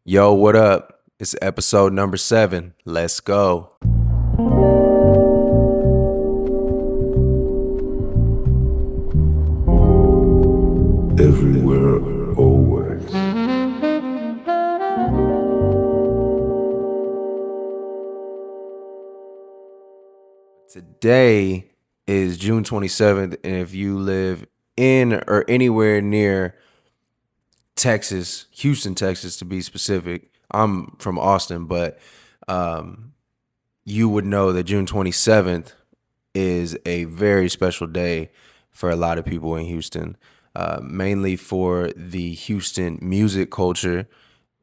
Yo, what up? It's episode number 7. Let's go. Everywhere, always. Today is June 27th, and if you live in or anywhere near Texas, Houston, Texas to be specific, I'm from Austin, but you would know that June 27th is a very special day for a lot of people in Houston, mainly for the Houston music culture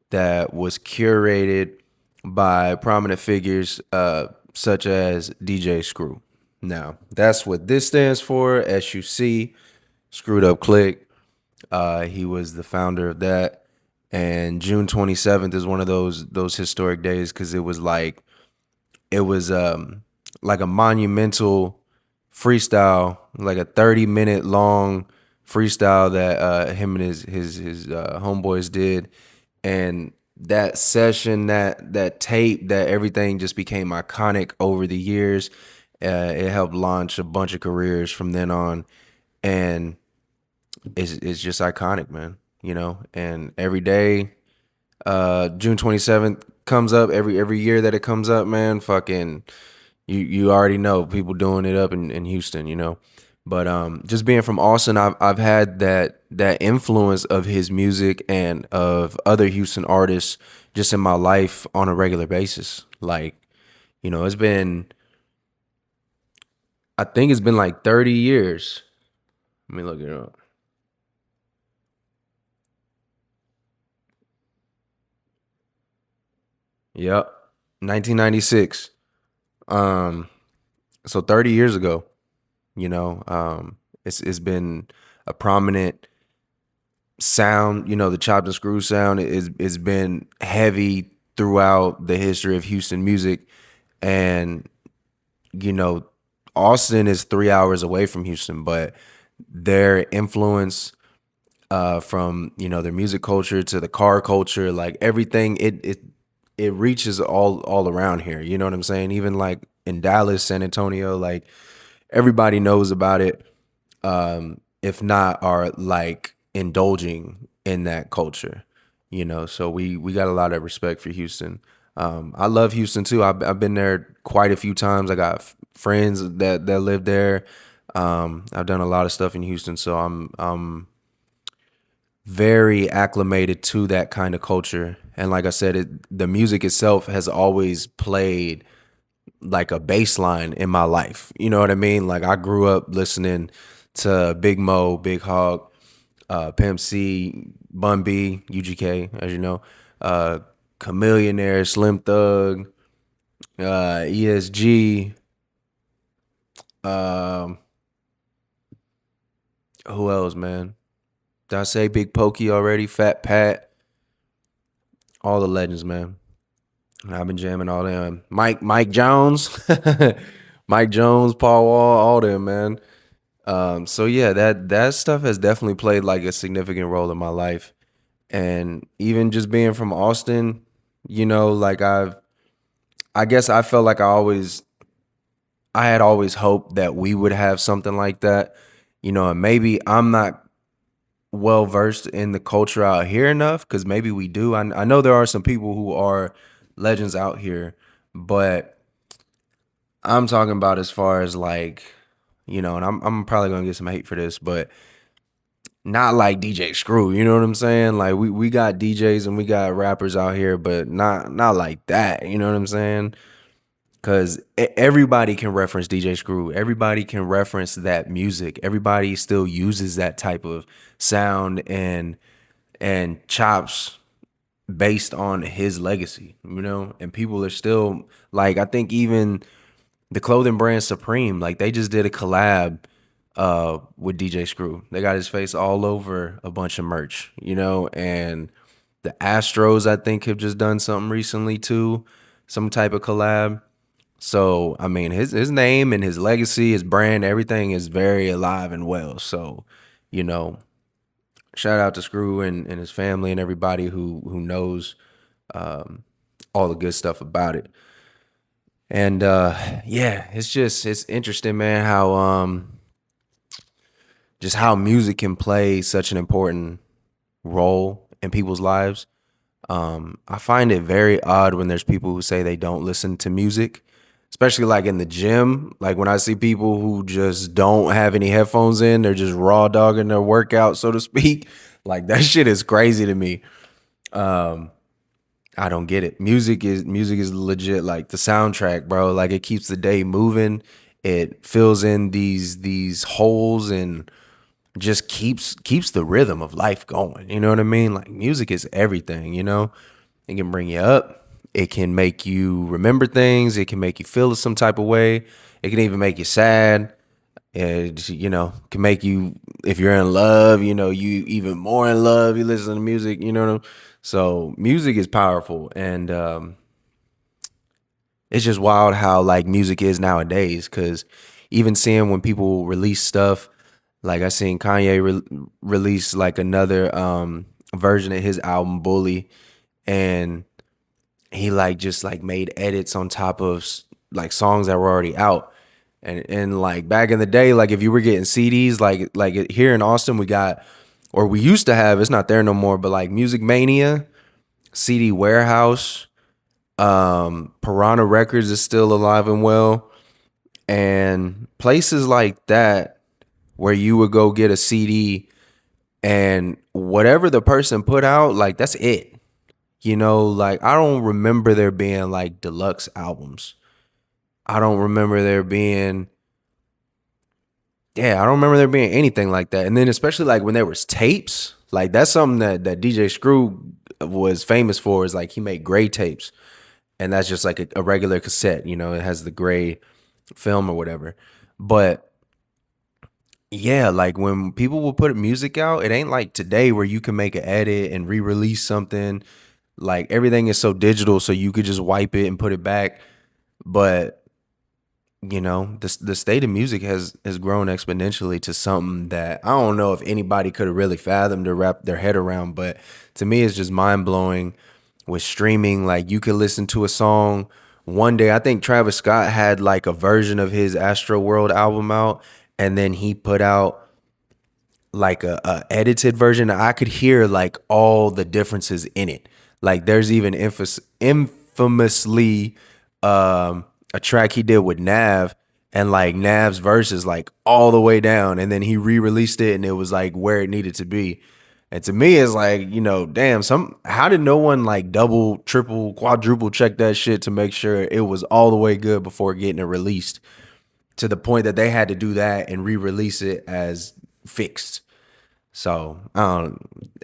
that was curated by prominent figures such as DJ Screw. Now, that's what this stands for, SUC, Screwed Up Click. He was the founder of that. And June 27th is one of those historic days because it was like a monumental freestyle, like a 30-minute long freestyle that him and his homeboys did, and that session, that tape, that everything just became iconic over the years. It helped launch a bunch of careers from then on, and it's just iconic, man. And every day, June 27th comes up every year that it comes up, man. Fucking, you already know people doing it up in Houston, But just being from Austin, I've had that influence of his music and of other Houston artists just in my life on a regular basis. Like, it's been, I think it's been like 30 years. Let me look it up. Yep, 1996. Um, so 30 years ago, it's been a prominent sound. The chopped and screw sound is been heavy throughout the history of Houston music, and you know, Austin is 3 hours away from Houston, but their influence from their music culture to the car culture, like everything, it reaches all around here. You know what I'm saying? Even like in Dallas, San Antonio, like everybody knows about it. If not, are like indulging in that culture. So we got a lot of respect for Houston. I love Houston too. I've been there quite a few times. I got friends that live there. I've done a lot of stuff in Houston, so I'm very acclimated to that kind of culture. And like I said, the music itself has always played like a bass line in my life. You know what I mean? Like I grew up listening to Big Mo, Big Hog, Pimp C, Bun B, UGK, as you know, Chameleonaire, Slim Thug, ESG. Um, who else, man? Did I say Big Pokey already? Fat Pat, all the legends, man. I've been jamming all them. Mike Jones, Mike Jones, Paul Wall, all them, man. So yeah, that stuff has definitely played like a significant role in my life. And even just being from Austin, like I guess I felt like I had always hoped that we would have something like that. And maybe I'm not well versed in the culture out here enough, because maybe we do. I know there are some people who are legends out here, but I'm talking about as far as like, and I'm probably gonna get some hate for this, but not like DJ Screw, you know what I'm saying? Like we got DJs and we got rappers out here, but not like that, you know what I'm saying? Because everybody can reference DJ Screw. Everybody can reference that music. Everybody still uses that type of sound and chops based on his legacy, and people are still like, I think even the clothing brand Supreme, like they just did a collab with DJ Screw. They got his face all over a bunch of merch, and the Astros, I think, have just done something recently too, some type of collab. So I mean, his name and his legacy, his brand, everything is very alive and well. So, you know, shout out to Screw and his family and everybody who knows all the good stuff about it. And yeah, it's interesting, man, how just how music can play such an important role in people's lives. I find it very odd when there's people who say they don't listen to music, especially like in the gym. Like when I see people who just don't have any headphones in, they're just raw dogging their workout, so to speak. Like that shit is crazy to me. I don't get it. Music is legit like the soundtrack, bro. Like it keeps the day moving. It fills in these holes and just keeps the rhythm of life going. You know what I mean? Like music is everything, you know? It can bring you up. It can make you remember things. It can make you feel some type of way. It can even make you sad. It, can make you, if you're in love, you even more in love. You listen to music, you know. So music is powerful, and it's just wild how like music is nowadays. Because even seeing when people release stuff, like I seen Kanye release like another version of his album Bully, and he like just like made edits on top of like songs that were already out. And like back in the day, like if you were getting CDs, like here in Austin, we got, or we used to have, it's not there no more, but like Music Mania, CD Warehouse, Piranha Records is still alive and well, and places like that where you would go get a CD and whatever the person put out, like that's it. Like I don't remember there being like deluxe albums. I don't remember there being Yeah, I don't remember there being anything like that. And then especially like when there was tapes, like that's something that DJ Screw was famous for, is like he made gray tapes. And that's just like a regular cassette, it has the gray film or whatever. But yeah, like when people will put music out, it ain't like today where you can make an edit and re-release something. Like everything is so digital, so you could just wipe it and put it back. But the state of music has grown exponentially to something that I don't know if anybody could have really fathomed or wrap their head around. But to me, it's just mind blowing with streaming. Like you could listen to a song one day. I think Travis Scott had like a version of his Astro World album out, and then he put out like a edited version. I could hear like all the differences in it. Like there's even infamously a track he did with Nav, and like Nav's verse is like all the way down, and then he re-released it and it was like where it needed to be. And to me, it's like, damn, how did no one like double, triple, quadruple check that shit to make sure it was all the way good before getting it released, to the point that they had to do that and re-release it as fixed. So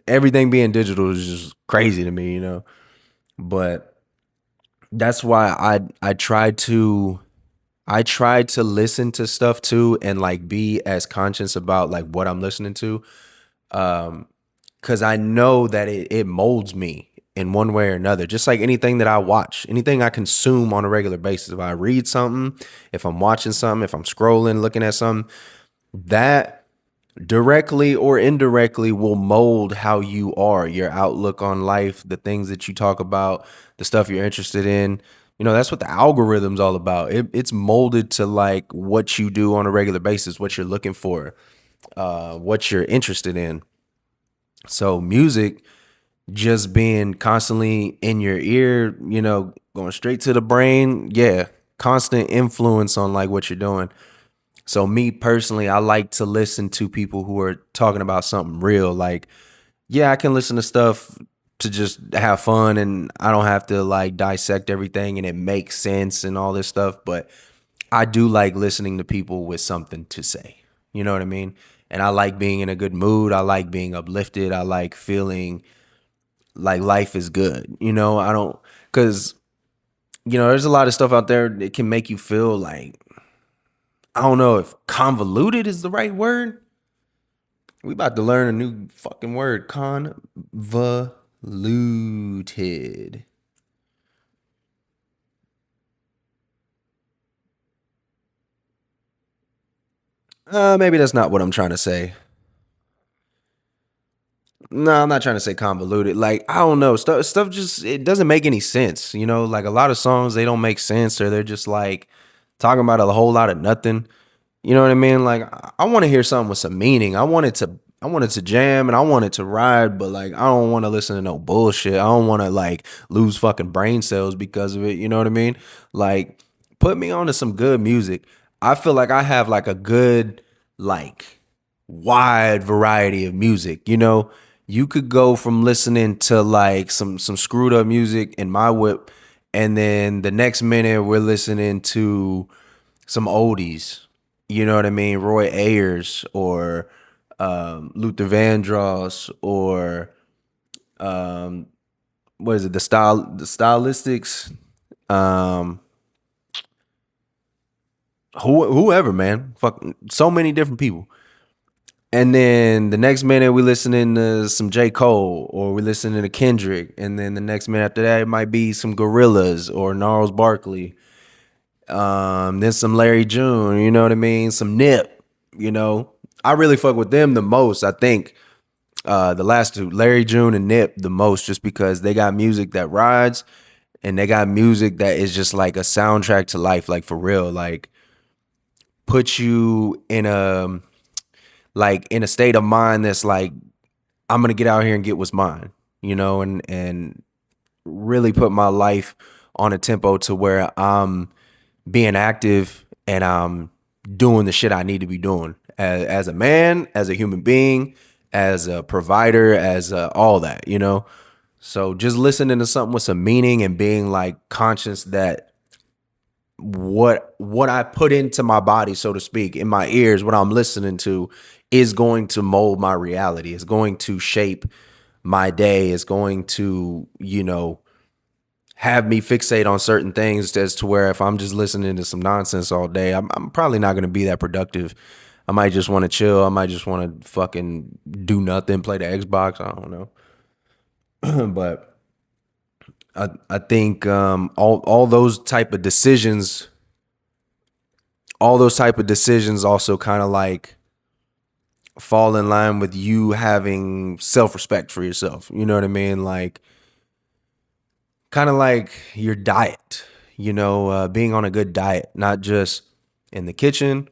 everything being digital is just crazy to me. But that's why I try to listen to stuff too, and like be as conscious about like what I'm listening to. Cause I know that it molds me in one way or another. Just like anything that I watch, anything I consume on a regular basis. If I read something, if I'm watching something, if I'm scrolling, looking at something, that directly or indirectly will mold how you are, your outlook on life, the things that you talk about, the stuff you're interested in. That's what the algorithm's all about. It's molded to like what you do on a regular basis, what you're looking for, what you're interested in. So music just being constantly in your ear, going straight to the brain. Yeah, constant influence on like what you're doing. So me personally, I like to listen to people who are talking about something real. Like, yeah, I can listen to stuff to just have fun, and I don't have to like dissect everything and it makes sense and all this stuff. But I do like listening to people with something to say. You know what I mean? And I like being in a good mood. I like being uplifted. I like feeling like life is good. I don't, because, there's a lot of stuff out there that can make you feel like, I don't know if convoluted is the right word. We about to learn a new fucking word. Convoluted. Maybe that's not what I'm trying to say. No, I'm not trying to say convoluted. Like, I don't know. Stuff just it doesn't make any sense. You know, like a lot of songs they don't make sense or they're just like talking about a whole lot of nothing. You know what I mean? Like I want to hear something with some meaning. I wanted to jam and I wanted to ride, but like I don't want to listen to no bullshit. I don't want to like lose fucking brain cells because of it. You know what I mean? Like put me on to some good music. I feel like I have like a good like wide variety of music. You know, you could go from listening to like some screwed up music in my whip, and then the next minute we're listening to some oldies. You know what I mean? Roy Ayers or Luther Vandross or what is it? The stylistics. Um, whoever, man. Fuck, so many different people. And then the next minute we listening to some J. Cole or we listening to Kendrick. And then the next minute after that it might be some Gorillaz or Gnarls Barkley. Then some Larry June, you know what I mean? Some Nip, you know. I really fuck with them the most. I think the last two, Larry June and Nip, the most, just because they got music that rides and they got music that is just like a soundtrack to life, like for real. Like put you in a state of mind that's like, I'm gonna get out here and get what's mine, you know, and really put my life on a tempo to where I'm being active and I'm doing the shit I need to be doing as a man, as a human being, as a provider, as all that, you know. So just listening to something with some meaning and being like conscious that what I put into my body, so to speak, in my ears, what I'm listening to is going to mold my reality. It's going to shape my day. It's going to, you know, have me fixate on certain things as to where if I'm just listening to some nonsense all day, I'm probably not going to be that productive. I might just want to chill. I might just want to fucking do nothing, play the Xbox. I don't know. But I think all those type of decisions, also kind of like fall in line with you having self-respect for yourself. You know what I mean? Like kind of like your diet, you know, being on a good diet, not just in the kitchen,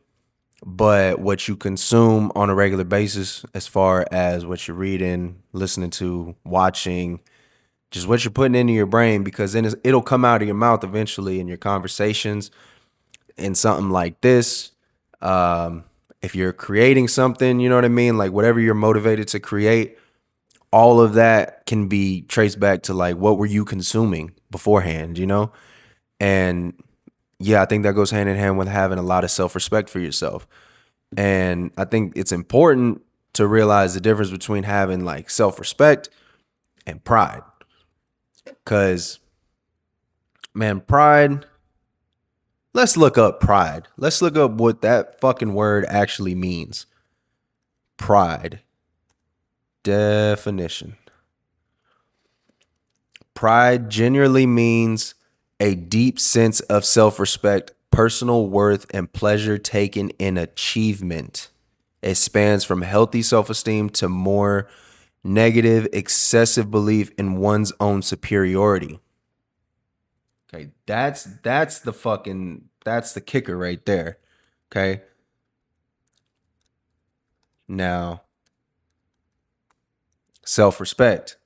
but what you consume on a regular basis, as far as what you're reading, listening to, watching, just what you're putting into your brain, because then it'll come out of your mouth eventually in your conversations in something like this. If you're creating something, you know what I mean? Like whatever you're motivated to create, all of that can be traced back to like what were you consuming beforehand, you know? And yeah, I think that goes hand in hand with having a lot of self-respect for yourself. And I think it's important to realize the difference between having like self-respect and pride. Cause man, pride, let's look up pride. Let's look up what that fucking word actually means. Pride. Definition. Pride generally means a deep sense of self respect, personal worth, and pleasure taken in achievement. It spans from healthy self esteem to more negative, excessive belief in one's own superiority. Okay, that's the kicker right there. Okay. Now, self respect.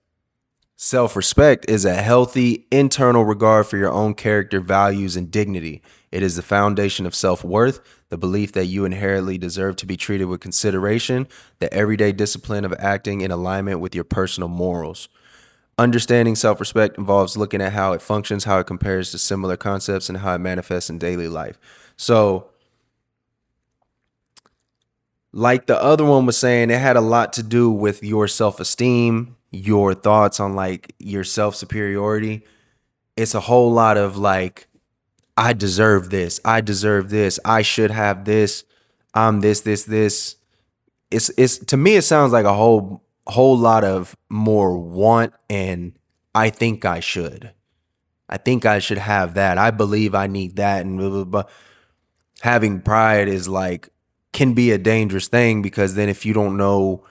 Self respect is a healthy internal regard for your own character, values, and dignity. It is the foundation of self worth, the belief that you inherently deserve to be treated with consideration, the everyday discipline of acting in alignment with your personal morals. Understanding self respect involves looking at how it functions, how it compares to similar concepts, and how it manifests in daily life. So, like the other one was saying, it had a lot to do with your self esteem, your thoughts on like your self superiority. It's a whole lot of like, I deserve this. I deserve this. I should have this. I'm this. It's to me, it sounds like a whole lot of more want and I think I should. I think I should have that. I believe I need that and blah, blah, blah. Having pride is like can be a dangerous thing because then if you don't know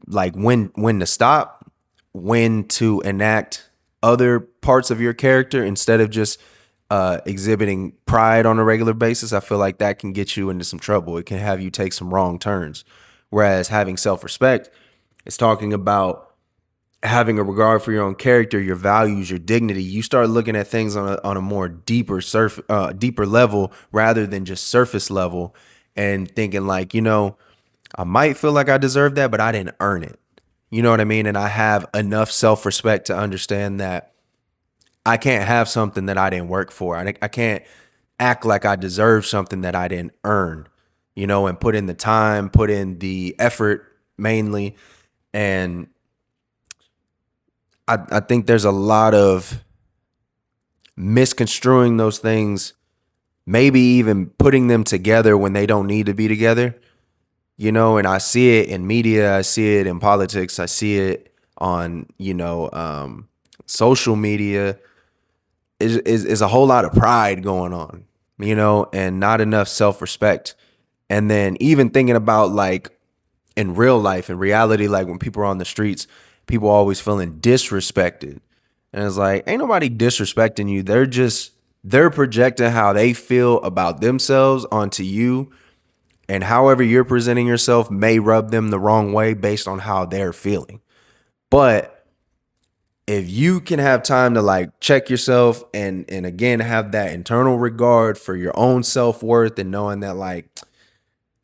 like when to stop, when to enact other parts of your character instead of just exhibiting pride on a regular basis. I feel like that can get you into some trouble. It can have you take some wrong turns. Whereas having self-respect is talking about having a regard for your own character, your values, your dignity. You start looking at things on a more deeper level rather than just surface level, and thinking like, I might feel like I deserve that, but I didn't earn it. You know what I mean? And I have enough self respect to understand that I can't have something that I didn't work for. I can't act like I deserve something that I didn't earn, and put in the time, put in the effort mainly. And I think there's a lot of misconstruing those things, maybe even putting them together when they don't need to be together. And I see it in media, I see it in politics, I see it on, social media. Is a whole lot of pride going on, and not enough self-respect. And then even thinking about like in real life, in reality, like when people are on the streets, people are always feeling disrespected. And it's like, ain't nobody disrespecting you. They're projecting how they feel about themselves onto you, and however you're presenting yourself may rub them the wrong way based on how they're feeling. But if you can have time to like check yourself and again have that internal regard for your own self-worth, and knowing that like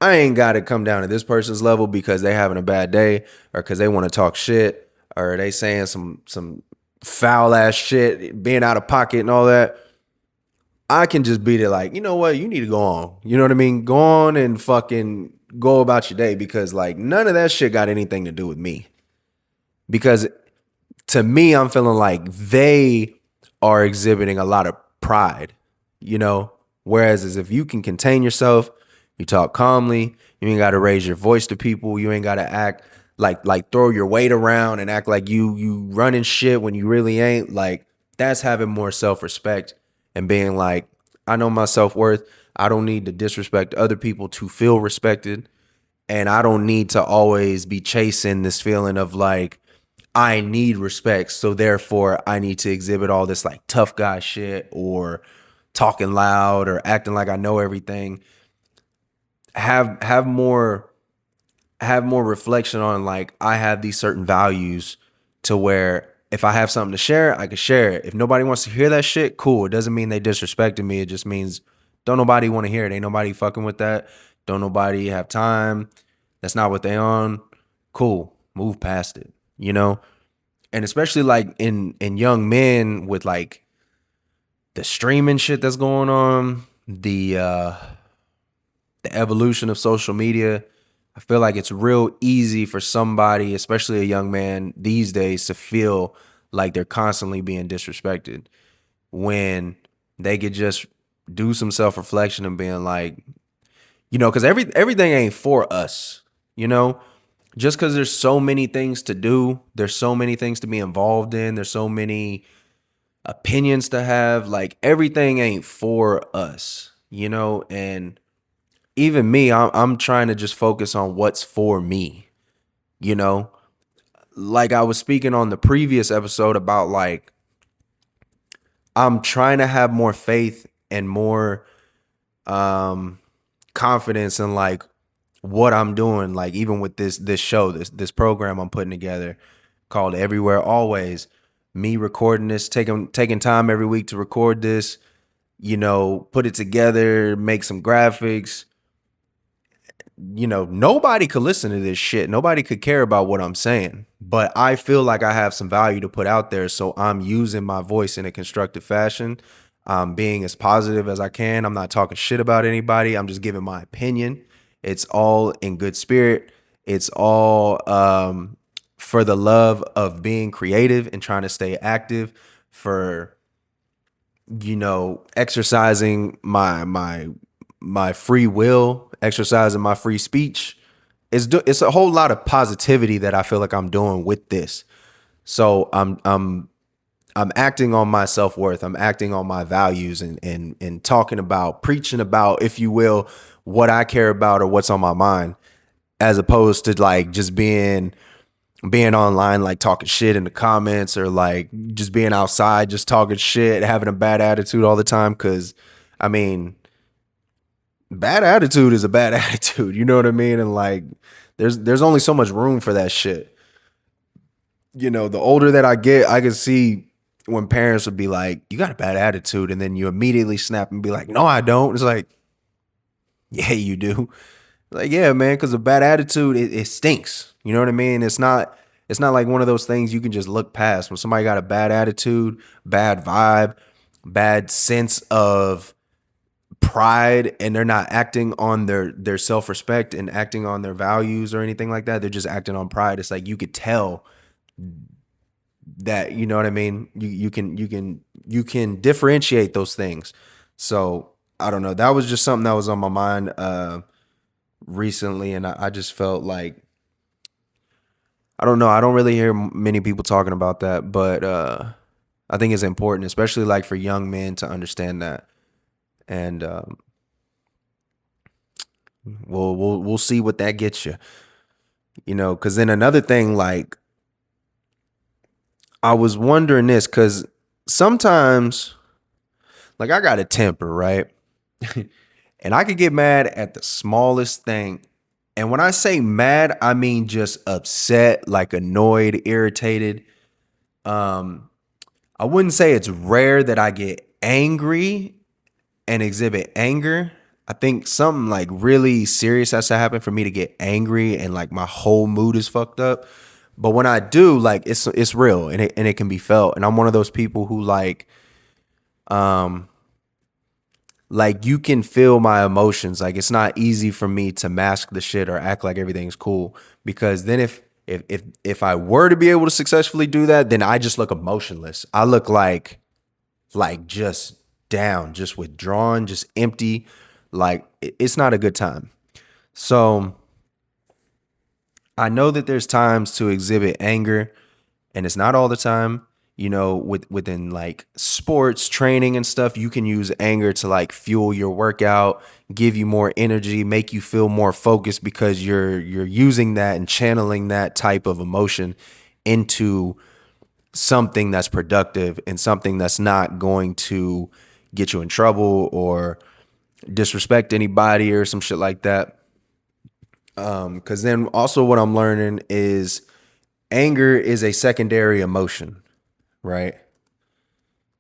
I ain't got to come down to this person's level because they having a bad day, or because they want to talk shit, or they saying some foul ass shit, being out of pocket and all that. I can just be there like, you know what, you need to go on. You know what I mean? Go on and fucking go about your day, because like none of that shit got anything to do with me. Because to me, I'm feeling like they are exhibiting a lot of pride, whereas as if you can contain yourself, you talk calmly, you ain't got to raise your voice to people, you ain't got to act like throw your weight around and act like you running shit when you really ain't. Like that's having more self-respect and being like, I know my self-worth. I don't need to disrespect other people to feel respected, and I don't need to always be chasing this feeling of like I need respect, so therefore I need to exhibit all this like tough guy shit, or talking loud, or acting like I know everything. Have more reflection on like I have these certain values, to where if I have something to share, I can share it. If nobody wants to hear that shit, cool. It doesn't mean they disrespected me. It just means don't nobody want to hear it. Ain't nobody fucking with that. Don't nobody have time. That's not what they on. Cool. Move past it. And especially like in young men with like the streaming shit that's going on, the evolution of social media, I feel like it's real easy for somebody, especially a young man these days, to feel like they're constantly being disrespected, when they could just do some self-reflection and being like, because everything ain't for us, just because there's so many things to do, there's so many things to be involved in, there's so many opinions to have, like everything ain't for us, and even me, I'm trying to just focus on what's for me, you know? Like I was speaking on the previous episode about like I'm trying to have more faith and more um confidence in like what I'm doing, like even with this show, this program I'm putting together called Everywhere Always. Me recording this, taking time every week to record this, put it together, make some graphics. Nobody could listen to this shit. Nobody could care about what I'm saying. But I feel like I have some value to put out there. So I'm using my voice in a constructive fashion. I'm being as positive as I can. I'm not talking shit about anybody. I'm just giving my opinion. It's all in good spirit. It's all for the love of being creative and trying to stay active, for exercising my free will, exercising my free speech. It's a whole lot of positivity that I feel like I'm doing with this. So I'm acting on my self-worth. I'm acting on my values, and talking about, preaching about, if you will, what I care about or what's on my mind, as opposed to like just being being online, like talking shit in the comments, or like just being outside, just talking shit, having a bad attitude all the time. Cause I mean, bad attitude is a bad attitude. You know what I mean? And like, there's only so much room for that shit. You know, the older that I get, I can see when parents would be like, "You got a bad attitude," and then you immediately snap and be like, "No, I don't." It's like, yeah, you do. Like, yeah, man, because a bad attitude, it stinks. You know what I mean? It's not like one of those things you can just look past. When somebody got a bad attitude, bad vibe, bad sense of pride, and they're not acting on their self-respect and acting on their values or anything like that. They're just acting on pride. It's like you could tell that, you know what I mean? You can differentiate those things. So I don't know. That was just something that was on my mind recently, and I just felt like, I don't know. I don't really hear many people talking about that, but I think it's important, especially like for young men, to understand that. And we'll see what that gets you. You know, because then another thing, like I was wondering this, because sometimes, like I got a temper, right? And I could get mad at the smallest thing. And when I say mad, I mean just upset, like annoyed, irritated. Um, I wouldn't say it's rare that I get angry and exhibit anger. I think something like really serious has to happen for me to get angry and like my whole mood is fucked up. But when I do, like it's real, and it can be felt. And I'm one of those people who um like you can feel my emotions. Like it's not easy for me to mask the shit or act like everything's cool, because then if I were to be able to successfully do that, then I just look emotionless. I look like just down, just withdrawn, just empty. Like it's not a good time. So I know that there's times to exhibit anger, and it's not all the time. You know, within like sports training and stuff, you can use anger to like fuel your workout, give you more energy, make you feel more focused, because you're using that and channeling that type of emotion into something that's productive and something that's not going to get you in trouble or disrespect anybody or some shit like that. Because then also what I'm learning is anger is a secondary emotion, right?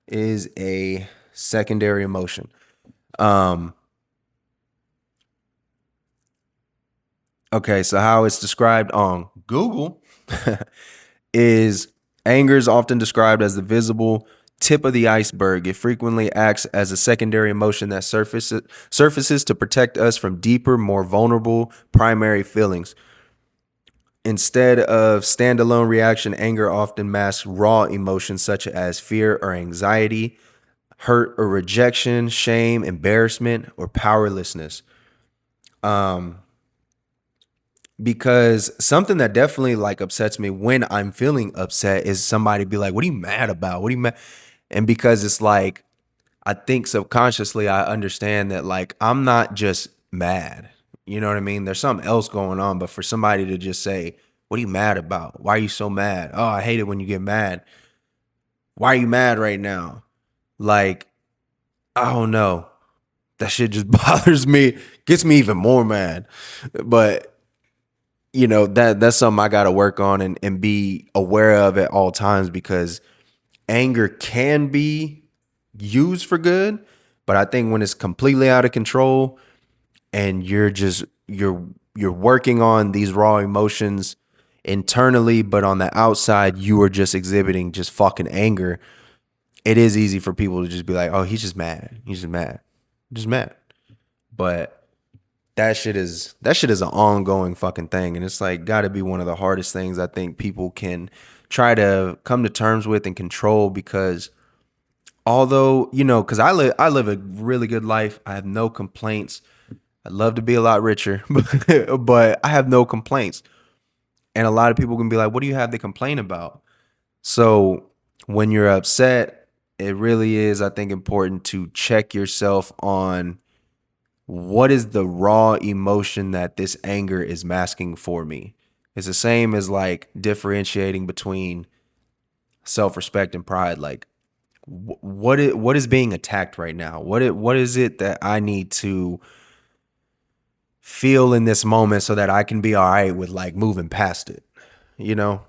Is a secondary emotion. Um, okay, so how it's described on Google is anger is often described as the visible tip of the iceberg. It frequently acts as a secondary emotion that surfaces to protect us from deeper, more vulnerable primary feelings. Instead of standalone reaction, anger often masks raw emotions such as fear or anxiety, hurt or rejection, shame, embarrassment, or powerlessness. Um, because something that definitely like upsets me when I'm feeling upset is somebody be like, "What are you mad about? What are you mad?" And because it's like, I think subconsciously I understand that like I'm not just mad. You know what I mean? There's something else going on. But for somebody to just say, "What are you mad about? Why are you so mad? Oh, I hate it when you get mad. Why are you mad right now?" Like, I don't know. That shit just bothers me, gets me even more mad. But you know, that's something I gotta work on and be aware of at all times, because anger can be used for good, but I think when it's completely out of control and you're working on these raw emotions internally, but on the outside you are just exhibiting just fucking anger, it is easy for people to just be like, "Oh, he's just mad. He's just mad. Just mad." But that shit is an ongoing fucking thing, and it's like got to be one of the hardest things I think people can try to come to terms with and control, because although, you know, because I live a really good life, I have no complaints. I'd love to be a lot richer, but I have no complaints. And a lot of people can be like, "What do you have to complain about?" So when you're upset, it really is, I think, important to check yourself on what is the raw emotion that this anger is masking for me. It's the same as like differentiating between self-respect and pride. Like what is being attacked right now? What is it that I need to feel in this moment so that I can be all right with like moving past it, you know?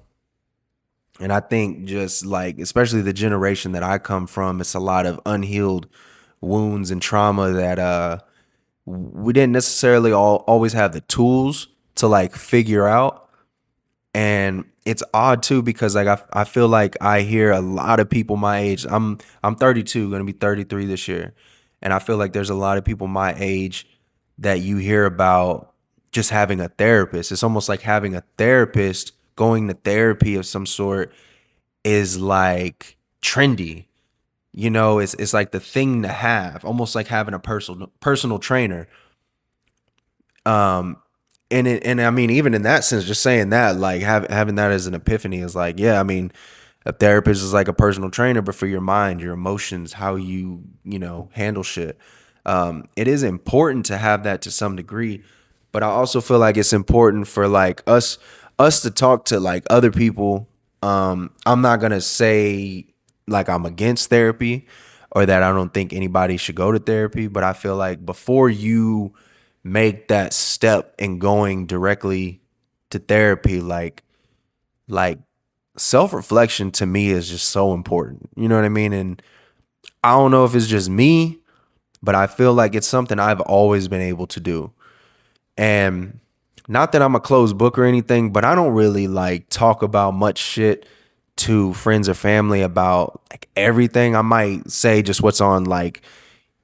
And I think just like, especially the generation that I come from, it's a lot of unhealed wounds and trauma that we didn't necessarily always have the tools to like figure out. And it's odd too because like I feel like I hear a lot of people my age. I'm 32, going to be 33 this year. And I feel like there's a lot of people my age that you hear about just having a therapist. It's almost like having a therapist, going to therapy of some sort is like trendy. You know, it's like the thing to have, almost like having a personal trainer. Um, and I mean, even in that sense, just saying that, like having that as an epiphany is like, yeah, I mean, a therapist is like a personal trainer, but for your mind, your emotions, how you know, handle shit. It is important to have that to some degree, but I also feel like it's important for like us to talk to like other people. I'm not gonna say like I'm against therapy or that I don't think anybody should go to therapy, but I feel like before you make that step in going directly to therapy, like self-reflection to me is just so important. You know what I mean? And I don't know if it's just me, but I feel like it's something I've always been able to do. And not that I'm a closed book or anything, but I don't really like talk about much shit to friends or family about like everything. I might say just what's on like,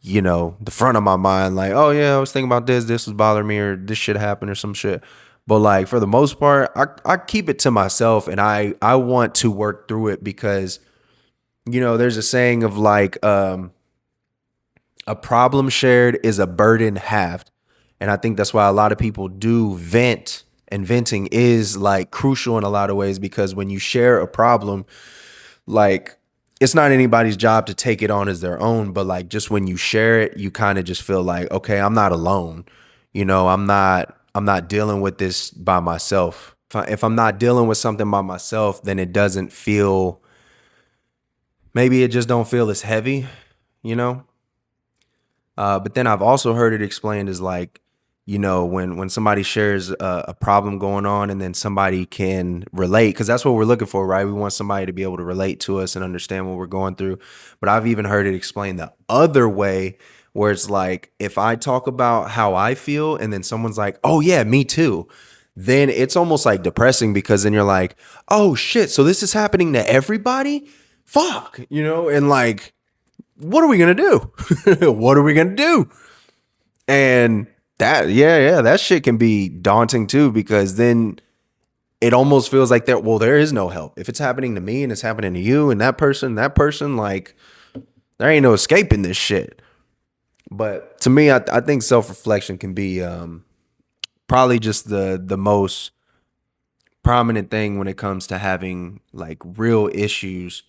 you know, the front of my mind, like, oh yeah, I was thinking about this was bothering me, or this shit happened or some shit. But like for the most part, I keep it to myself, and I want to work through it because, you know, there's a saying of like a problem shared is a burden halved. And I think that's why a lot of people do vent, and venting is like crucial in a lot of ways because when you share a problem, like it's not anybody's job to take it on as their own, but like just when you share it, you kind of just feel like, okay, I'm not alone. You know, I'm not dealing with this by myself. If I'm not dealing with something by myself, then it doesn't feel, maybe it just don't feel as heavy, you know? But then I've also heard it explained as like, you know, when somebody shares a problem going on and then somebody can relate, because that's what we're looking for, right? We want somebody to be able to relate to us and understand what we're going through. But I've even heard it explained the other way, where it's like if I talk about how I feel and then someone's like, oh yeah, me too. Then it's almost like depressing because then you're like, oh shit, so this is happening to everybody? Fuck, you know, and like what are we gonna do? What are we gonna do? And that, yeah, that shit can be daunting too, because then it almost feels like there is no help. If it's happening to me and it's happening to you and that person, like there ain't no escaping this shit. But to me, I think self reflection can be probably just the most prominent thing when it comes to having like real issues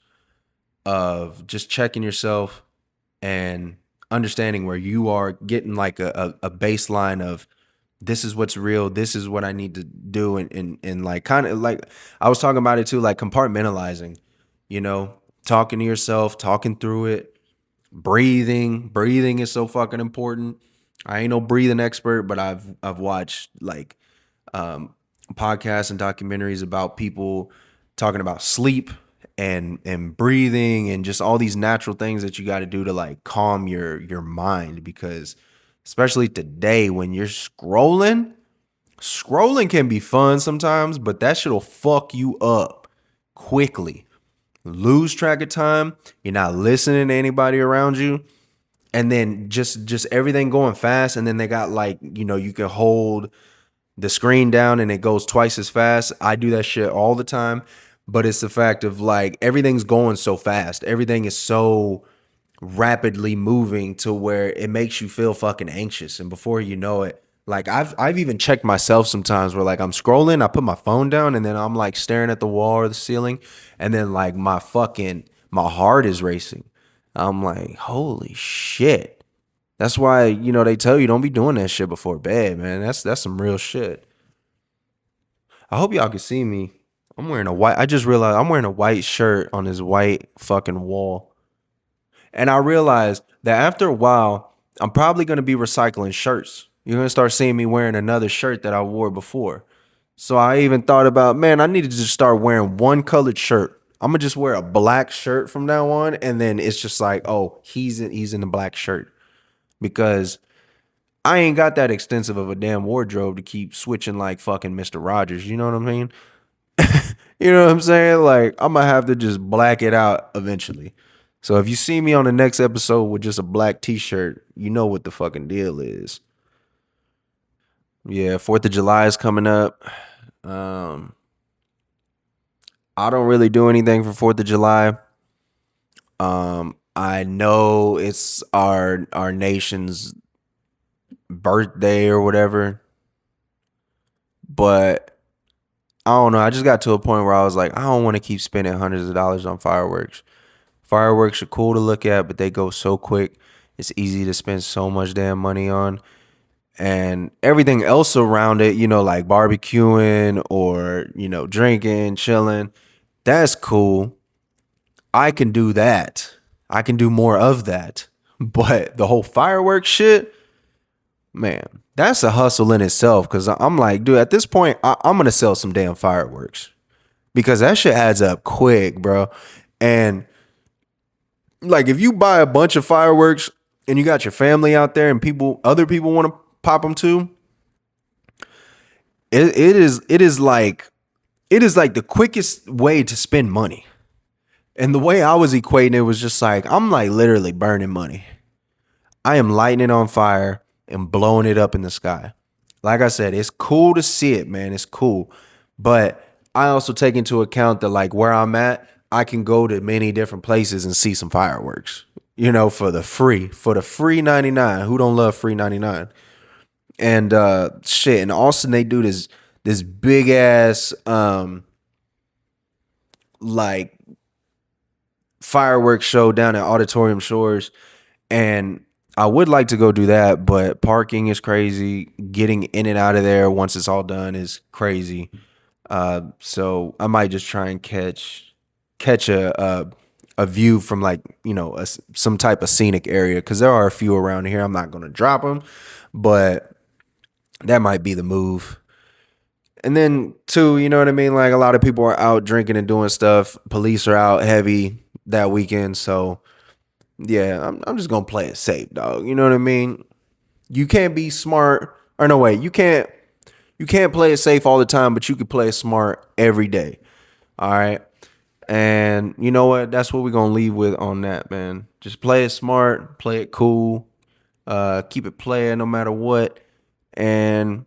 of just checking yourself and understanding where you are, getting like a baseline of this is what's real, this is what I need to do, and like kind of like I was talking about it too, like compartmentalizing, you know, talking to yourself, talking through it, breathing is so fucking important. I ain't no breathing expert, but I've watched like um, podcasts and documentaries about people talking about sleep and breathing and just all these natural things that you got to do to like calm your mind, because especially today when you're scrolling can be fun sometimes, but that shit'll fuck you up quickly. Lose track of time, you're not listening to anybody around you, and then just everything going fast, and then they got like, you know, you can hold the screen down and it goes twice as fast. I do that shit all the time, but it's the fact of like everything's going so fast. Everything is so rapidly moving to where it makes you feel fucking anxious. And before you know it, like I've even checked myself sometimes where like I'm scrolling, I put my phone down and then I'm like staring at the wall or the ceiling, and then like my heart is racing. I'm like, holy shit. That's why, you know, they tell you don't be doing that shit before bed, man. That's some real shit. I hope y'all can see me. I'm wearing a white. I just realized I'm wearing a white shirt on this white fucking wall. And I realized that after a while, I'm probably going to be recycling shirts. You're going to start seeing me wearing another shirt that I wore before. So I even thought about, man, I need to just start wearing one colored shirt. I'm gonna just wear a black shirt from now on, and then it's just like, oh, he's in the black shirt because I ain't got that extensive of a damn wardrobe to keep switching like fucking Mister Rogers. You know what I mean? You know what I'm saying? Like I'm gonna have to just black it out eventually. So if you see me on the next episode with just a black T-shirt, you know what the fucking deal is. Yeah, Fourth of July is coming up. Um, I don't really do anything for Fourth of July. I know it's our nation's birthday or whatever, but I don't know. I just got to a point where I was like, I don't want to keep spending hundreds of dollars on fireworks. Fireworks are cool to look at, but they go so quick. It's easy to spend so much damn money on. And everything else around it, like barbecuing or, drinking, chilling, that's cool. I can do that. I can do more of that. But the whole fireworks shit, man, that's a hustle in itself. Cause I'm like, dude, at this point, I'm gonna sell some damn fireworks because that shit adds up quick, bro. And like, if you buy a bunch of fireworks and you got your family out there and other people want to pop them too, it is like the quickest way to spend money. And the way I was equating it was just like, I'm like literally burning money. I am lighting it on fire and blowing it up in the sky. Like I said, it's cool to see it, man. It's cool. But I also take into account that like where I'm at, I can go to many different places and see some fireworks. For the free 99. Who don't love free 99? And shit, in Austin they do this big ass like fireworks show down at Auditorium Shores, and I would like to go do that, but parking is crazy. Getting in and out of there once it's all done is crazy. So I might just try and catch a view from like some type of scenic area because there are a few around here. I'm not gonna drop them, but that might be the move. And then too, you know what I mean? Like a lot of people are out drinking and doing stuff. Police are out heavy that weekend, so yeah, I'm just gonna play it safe, dog. You know what I mean? You can't be smart, or no way, you can't play it safe all the time, but you can play it smart every day. All right. And you know what? That's what we're gonna leave with on that, man. Just play it smart, play it cool, keep it playing no matter what. And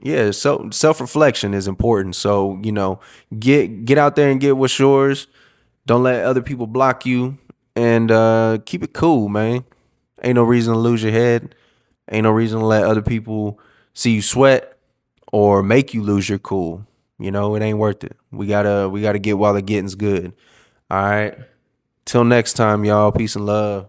yeah, so self-reflection is important. So, get out there and get what's yours. Don't let other people block you, and keep it cool, man. Ain't no reason to lose your head. Ain't no reason to let other people see you sweat or make you lose your cool. It ain't worth it. We gotta get while the getting's good. All right. Till next time, y'all. Peace and love.